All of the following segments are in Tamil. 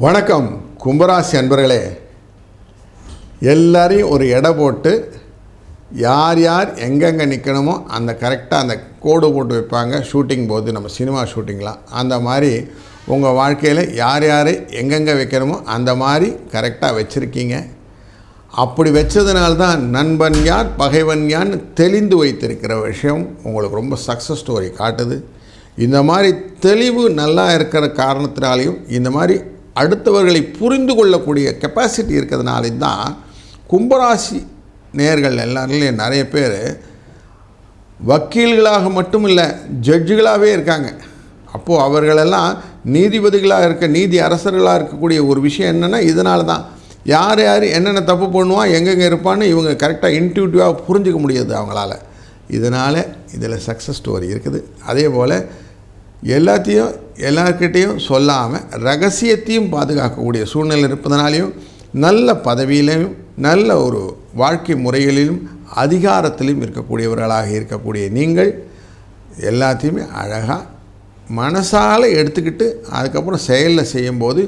வணக்கம் கும்பராசி அன்பர்களே, எல்லாரையும் ஒரு எடை போட்டு யார் யார் எங்கெங்கே நிற்கணுமோ அந்த கரெக்டாக அந்த கோடு போட்டு வைப்பாங்க. ஷூட்டிங் போது நம்ம சினிமா ஷூட்டிங்லாம் அந்த மாதிரி உங்கள் வாழ்க்கையில் யார் யார் எங்கெங்கே வைக்கணுமோ அந்த மாதிரி கரெக்டாக வச்சுருக்கீங்க. அப்படி வச்சதுனால்தான் நண்பன் யார் பகைவன் யான்னு தெளிந்து வைத்திருக்கிற விஷயம் உங்களுக்கு ரொம்ப சக்ஸஸ் ஸ்டோரி காட்டுது. இந்த மாதிரி தெளிவு நல்லா இருக்கிற காரணத்தினாலையும் இந்த மாதிரி அடுத்தவர்களை புரிந்து கொள்ளக்கூடிய கெப்பாசிட்டி இருக்கிறதுனால தான் கும்பராசி நேயர்கள் எல்லாருலேயும் நிறைய பேர் வக்கீல்களாக மட்டும் இல்லை, ஜட்ஜுகளாகவே இருக்காங்க. அப்போது அவர்களெல்லாம் நீதிபதிகளாக நீதி அரசர்களாக இருக்கக்கூடிய ஒரு விஷயம் என்னென்னா, இதனால தான் யார் யார் என்னென்ன தப்பு பண்ணுவான் எங்கெங்கே இருப்பான்னு இவங்க கரெக்டாக இன்ட்யூட்டிவாக புரிஞ்சிக்க முடியாது அவங்களால. இதனால் இதில் சக்ஸஸ் ஸ்டோரி இருக்குது. அதே போல் எல்லாத்தையும் எல்லார்கிட்டையும் சொல்லாமல் ரகசியத்தையும் பாதுகாக்கக்கூடிய சூழ்நிலை இருப்பதனாலையும் நல்ல பதவியிலையும் நல்ல ஒரு வாழ்க்கை முறைகளிலும் அதிகாரத்திலும் இருக்கக்கூடியவர்களாக இருக்கக்கூடிய நீங்கள் எல்லாத்தையுமே அழகாக மனசால் எடுத்துக்கிட்டு அதுக்கப்புறம் செயலில் செய்யும்போது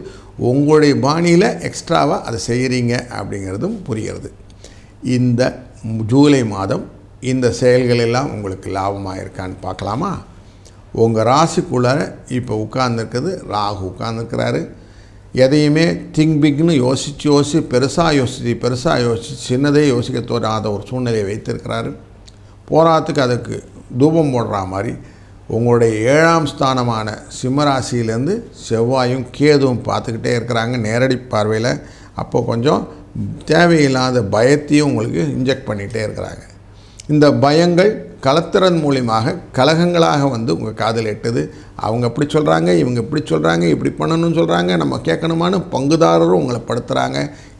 உங்களுடைய பாணியில் எக்ஸ்ட்ராவாக அதை செய்கிறீங்க அப்படிங்கிறதும் புரிகிறது. இந்த ஜூலை மாதம் இந்த செயல்கள் எல்லாம் உங்களுக்கு லாபமாக இருக்கான்னு பார்க்கலாமா? உங்கள் ராசிக்குள்ளார இப்போ உட்கார்ந்துருக்குது ராகு உட்கார்ந்துருக்கிறாரு. எதையுமே திங்க் பிக்னு யோசித்து பெருசாக யோசித்து சின்னதே யோசிக்க தோறாத ஒரு சூழ்நிலையை வைத்திருக்கிறாரு. போராட்டத்துக்கு அதுக்கு தூபம் போடுற மாதிரி உங்களுடைய 7ஆம் ஸ்தானமான சிம்மராசியிலேருந்து செவ்வாயும் கேதுவும் பார்த்துக்கிட்டே இருக்கிறாங்க நேரடி பார்வையில். அப்போ கொஞ்சம் தேவையில்லாத பயத்தையும் உங்களுக்கு இன்ஜெக்ட் பண்ணிகிட்டே இருக்கிறாங்க. இந்த பயங்கள் கலத்திறன் மூலியமாக கலகங்களாக வந்து உங்கள் காதில் எட்டுது. அவங்க அப்படி சொல்கிறாங்க, இவங்க இப்படி சொல்கிறாங்க, இப்படி பண்ணணும்னு சொல்கிறாங்க, நம்ம கேட்கணுமான்னு பங்குதாரரும் உங்களை படுத்துகிறாங்க.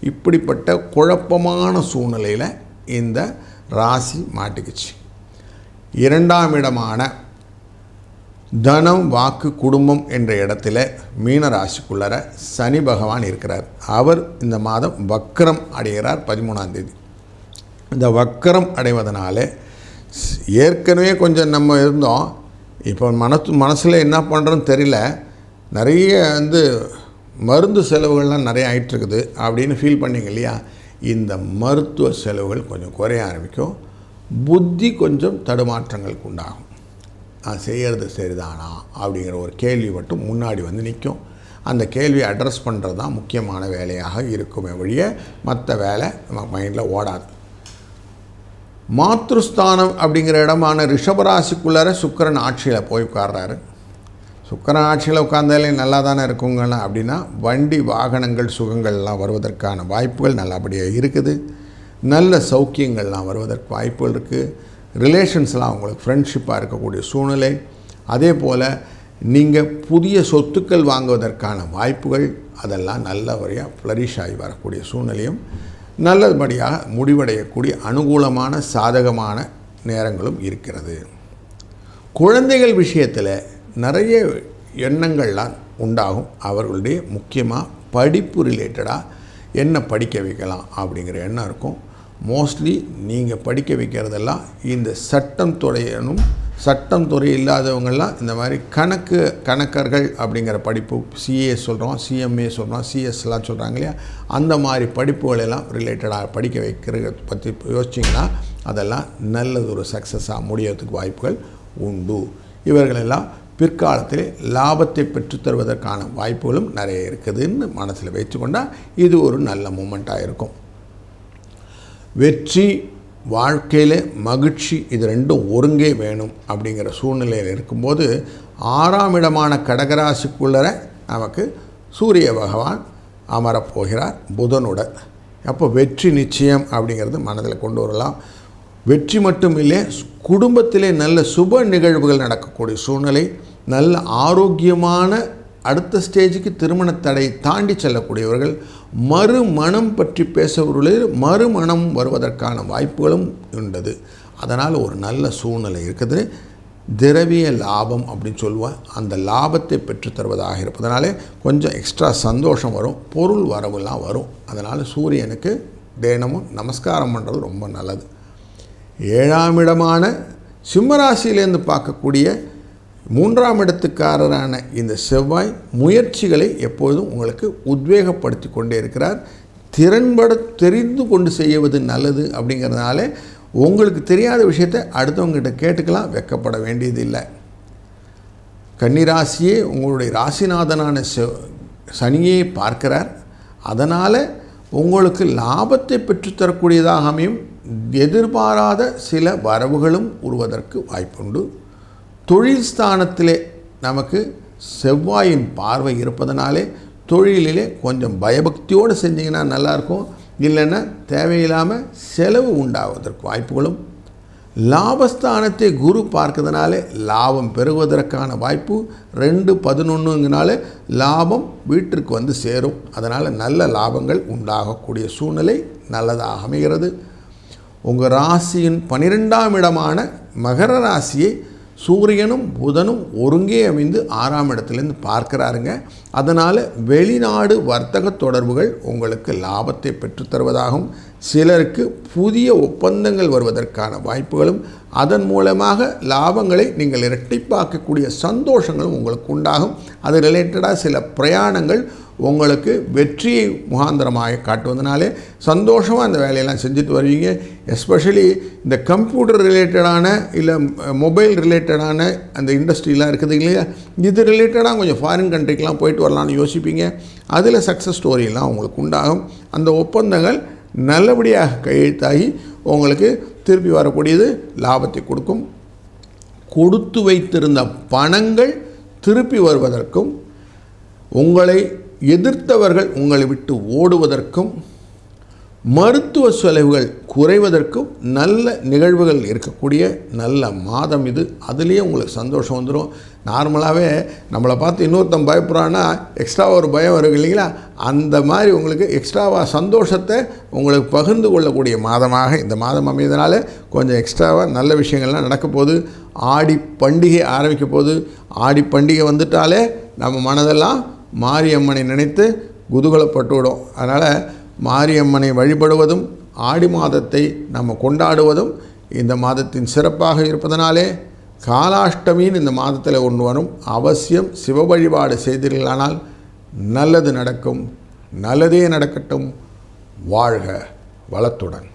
இப்படிப்பட்ட குழப்பமான சூழ்நிலையில் இந்த ராசி மாட்டிக்குச்சு. 2ஆம் இடமான தனம் வாக்கு குடும்பம் என்ற இடத்துல மீன ராசிக்குள்ளர சனி பகவான் இருக்கிறார். அவர் இந்த மாதம் வக்ரம் அடைகிறார் 13ஆம் தேதி. இந்த வக்கரம் அடைவதனால ஏற்கனவே கொஞ்சம் நம்ம இருந்தோம், இப்போ மனசில் என்ன பண்ணுறோன்னு தெரியல, நிறைய மருந்து செலவுகள்லாம் நிறைய ஆகிட்டுருக்குது அப்படின்னு ஃபீல் பண்ணிங்க இல்லையா? இந்த மருத்துவ செலவுகள் கொஞ்சம் குறைய ஆரம்பிக்கும். புத்தி கொஞ்சம் தடுமாற்றங்களுக்கு உண்டாகும். நான் செய்கிறது சரிதானா அப்படிங்கிற ஒரு கேள்வி மட்டும் முன்னாடி வந்து நிற்கும். அந்த கேள்வியை அட்ரஸ் பண்ணுறது தான் முக்கியமான வேலையாக இருக்குமே ஒழிய மற்ற வேலை நம்ம மைண்டில் ஓடாது. மாத்ருஸ்தானம் அப்படிங்கிற இடமான ரிஷபராசிக்குள்ளார சுக்கிரன் ஆட்சியில் போய் உட்கார்றாரு. சுக்கிரன் ஆட்சியில் உட்கார்ந்தாலே நல்லா தானே இருக்குங்களா அப்படின்னா வண்டி வாகனங்கள் சுகங்கள்லாம் வருவதற்கான வாய்ப்புகள் நல்லபடியாக இருக்குது. நல்ல சௌக்கியங்கள்லாம் வருவதற்கு வாய்ப்புகள் இருக்குது. ரிலேஷன்ஸ்லாம் உங்களுக்கு ஃப்ரெண்ட்ஷிப்பாக இருக்கக்கூடிய சூழ்நிலை. அதே போல் நீங்கள் புதிய சொத்துக்கள் வாங்குவதற்கான வாய்ப்புகள் அதெல்லாம் நல்ல வரையாக ஃப்ளரிஷ் ஆகி வரக்கூடிய சூழ்நிலையும் நல்லபடியாக முடிவடையக்கூடிய அனுகூலமான சாதகமான நேரங்களும் இருக்கிறது. குழந்தைகள் விஷயத்தில் நிறைய எண்ணங்கள்லாம் உண்டாகும். அவர்களுடைய முக்கியமாக படிப்பு ரிலேட்டடாக என்ன படிக்க வைக்கலாம் அப்படிங்கிற எண்ணம் இருக்கும். மோஸ்ட்லி நீங்கள் படிக்க வைக்கிறதெல்லாம் இந்த சட்டம் துறை இல்லாதவங்கள்லாம் இந்த மாதிரி கணக்கர்கள் அப்படிங்கிற படிப்பு, சிஏ சொல்கிறோம், சிஎம்ஏ சொல்கிறோம், சிஎஸ்லாம் சொல்கிறாங்க இல்லையா? அந்த மாதிரி படிப்புகளெல்லாம் ரிலேட்டடாக படிக்க வைக்கிறத பற்றி யோசிச்சிங்கன்னா அதெல்லாம் நல்லது ஒரு சக்ஸஸாக முடியறதுக்கு வாய்ப்புகள் உண்டு. இவர்களெல்லாம் பிற்காலத்தில் லாபத்தை பெற்றுத்தருவதற்கான வாய்ப்புகளும் நிறைய இருக்குதுன்னு மனசில் வச்சுக்கொண்டால் இது ஒரு நல்ல மூமெண்ட்டாக இருக்கும். வெற்றி, வாழ்க்கையில் மகிழ்ச்சி, இது ரெண்டும் ஒருங்கே வேணும் அப்படிங்கிற சூழ்நிலையில் இருக்கும்போது 6ஆம் இடமான கடகராசிக்குள்ளர நமக்கு சூரிய பகவான் அமரப்போகிறார் புதனுடன். அப்போ வெற்றி நிச்சயம் அப்படிங்கிறது மனதில் கொண்டு வரலாம். வெற்றி மட்டும் இல்லை, குடும்பத்திலே நல்ல சுப நிகழ்வுகள் நடக்கக்கூடிய சூழ்நிலை, நல்ல ஆரோக்கியமான அடுத்த ஸ்டேஜுக்கு திருமண தடை தாண்டி செல்லக்கூடியவர்கள், மறுமணம் பற்றி பேசுபவர்களில் மறுமணம் வருவதற்கான வாய்ப்புகளும் உண்டது. அதனால் ஒரு நல்ல சூழ்நிலை இருக்குது. திரவிய லாபம் அப்படின்னு சொல்லுவேன், அந்த லாபத்தை பெற்றுத்தருவதாக இருப்பதனாலே கொஞ்சம் எக்ஸ்ட்ரா சந்தோஷம் வரும், பொருள் வரவுலாம் வரும். அதனால் சூரியனுக்கு தினமும் நமஸ்காரம் பண்ணுறது ரொம்ப நல்லது. 7ஆம் இடமான சிம்மராசியிலேருந்து பார்க்கக்கூடிய 3ஆம் இடத்துக்காரரான இந்த செவ்வாய் முயற்சிகளை எப்பொழுதும் உங்களுக்கு உத்வேகப்படுத்தி கொண்டே இருக்கிறார். திறன்பட தெரிந்து கொண்டு செய்வது நல்லது அப்படிங்கிறதுனால உங்களுக்கு தெரியாத விஷயத்தை அடுத்தவங்ககிட்ட கேட்டுக்கலாம், வெட்கப்பட வேண்டியதில்லை. கன்னிராசியே உங்களுடைய ராசிநாதனான சனியை பார்க்கிறார். அதனால் உங்களுக்கு லாபத்தை பெற்றுத்தரக்கூடியதாக அமையும். எதிர்பாராத சில வரவுகளும் உருவதற்கு வாய்ப்புண்டு. தொழில் ஸ்தானத்திலே நமக்கு செவ்வாயின் பார்வை இருப்பதனாலே தொழிலிலே கொஞ்சம் பயபக்தியோடு செஞ்சிங்கன்னா நல்லாயிருக்கும். இல்லைன்னா தேவையில்லாமல் செலவு உண்டாவதற்கு வாய்ப்புகளும். லாபஸ்தானத்தை குரு பார்க்கறதுனால லாபம் பெறுவதற்கான வாய்ப்பு 2-11ங்கனால லாபம் வீட்டிற்கு வந்து சேரும். அதனால் நல்ல லாபங்கள் உண்டாகக்கூடிய சூழ்நிலை நல்லதாக அமைகிறது. உங்கள் ராசியின் 12ஆம் இடமான மகர ராசியை சூரியனும் புதனும் ஒருங்கே அமைந்து 6ஆம் இடத்துலேருந்து பார்க்குறாருங்க. அதனால் வெளிநாடு வர்த்தக தொடர்புகள் உங்களுக்கு லாபத்தை பெற்றுத்தருவதாகவும், சிலருக்கு புதிய ஒப்பந்தங்கள் வருவதற்கான வாய்ப்புகளும், அதன் மூலமாக லாபங்களை நீங்கள் இரட்டிப்பாக்கக்கூடிய சந்தோஷங்களும் உங்களுக்கு உண்டாகும். அது ரிலேட்டடாக சில பிரயாணங்கள் உங்களுக்கு வெற்றியை முகாந்திரமாக காட்டுவதனாலே சந்தோஷமாக அந்த வேலையெல்லாம் செஞ்சுட்டு வருவீங்க. எஸ்பெஷலி இந்த கம்ப்யூட்டர் ரிலேட்டடான இல்லை மொபைல் ரிலேட்டடான அந்த இண்டஸ்ட்ரியெலாம் இருக்குது இல்லையா, இது ரிலேட்டடாக கொஞ்சம் ஃபாரின் கண்ட்ரிக்கெலாம் போயிட்டு வரலான்னு யோசிப்பீங்க. அதில் சக்ஸஸ் ஸ்டோரியெல்லாம் உங்களுக்கு உண்டாகும். அந்த ஒப்பந்தங்கள் நல்லபடியாக கையெழுத்தாகி உங்களுக்கு திருப்பி வரக்கூடியது லாபத்தை கொடுக்கும். கொடுத்து வைத்திருந்த பணங்கள் திருப்பி வருவதற்கும், உங்களை எதிர்த்தவர்கள் உங்களை விட்டு ஓடுவதற்கும், மருத்துவ செலவுகள் குறைவதற்கும் நல்ல நிகழ்வுகள் இருக்கக்கூடிய நல்ல மாதம் இது. அதுலேயே உங்களுக்கு சந்தோஷம் வந்துடும். நார்மலாகவே நம்மளை பார்த்து இன்னொருத்தன் பயப்படுறான்னா எக்ஸ்ட்ராவாக ஒரு பயம் வரும் இல்லைங்களா, அந்த மாதிரி உங்களுக்கு எக்ஸ்ட்ராவாக சந்தோஷத்தை உங்களுக்கு பகிர்ந்து கொள்ளக்கூடிய மாதமாக இந்த மாதம் அமையதுனால கொஞ்சம் எக்ஸ்ட்ராவாக நல்ல விஷயங்கள்லாம் நடக்க போகுது. ஆடி பண்டிகை ஆரம்பிக்க போகுது. ஆடி பண்டிகை வந்துட்டாலே நம்ம மனதெல்லாம் மாரியம்மனை நினைத்து குதூகலப்பட்டு விடும். அதனால் மாரியம்மனை வழிபடுவதும் ஆடி மாதத்தை நம்ம கொண்டாடுவதும் இந்த மாதத்தின் சிறப்பாக இருப்பதனாலே காலாஷ்டமின்னு இந்த மாதத்தில் ஒன்று வரும். அவசியம் சிவ வழிபாடு செய்தீர்களானால் நல்லது நடக்கும். நல்லதே நடக்கட்டும். வாழ்க வளத்துடன்.